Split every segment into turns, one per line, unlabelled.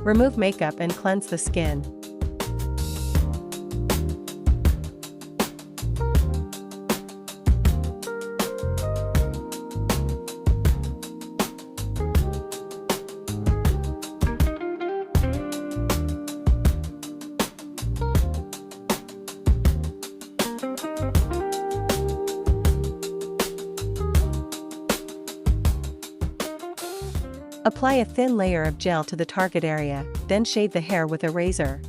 Remove makeup and cleanse the skin. Apply a thin layer of gel to the target area, then shave the hair with a razor.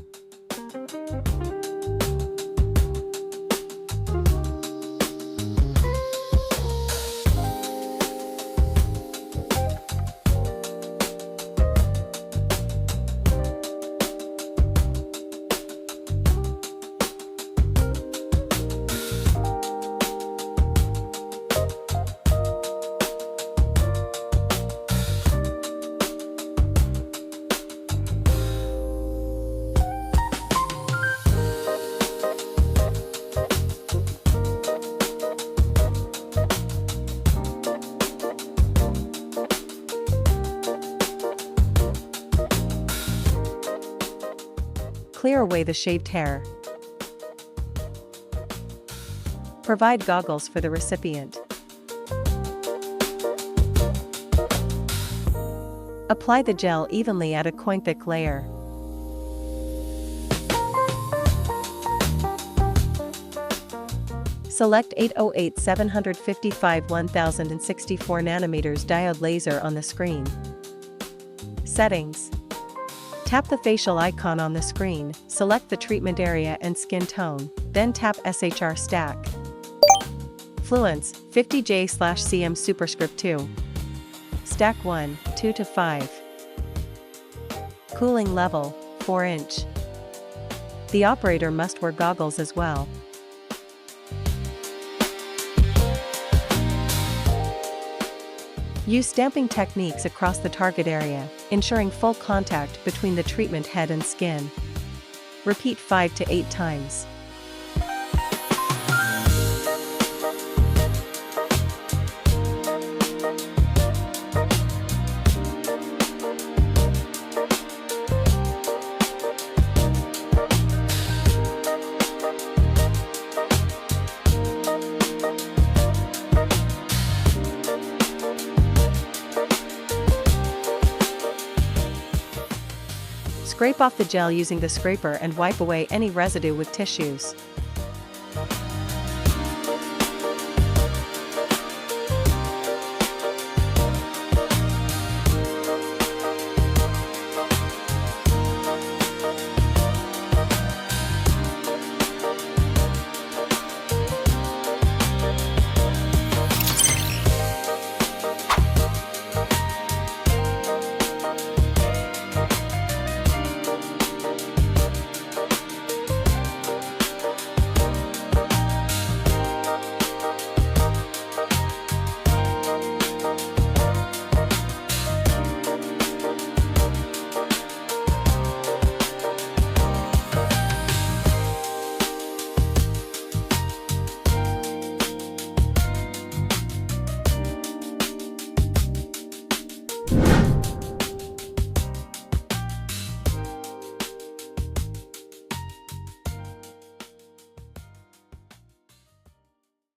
Clear away the shaved hair. Provide goggles for the recipient. Apply the gel evenly at a coin-thick layer. Select 808-755 1064 nanometers diode laser on the screen. Settings. Tap the facial icon on the screen, select the treatment area and skin tone, then tap SHR stack. Fluence, 50J/cm superscript 2. Stack 1, 2 to 5. Cooling level, 4 inch. The operator must wear goggles as well. Use stamping techniques across the target area, ensuring full contact between the treatment head and skin. Repeat 5 to 8 times. Scrape off the gel using the scraper and wipe away any residue with tissues.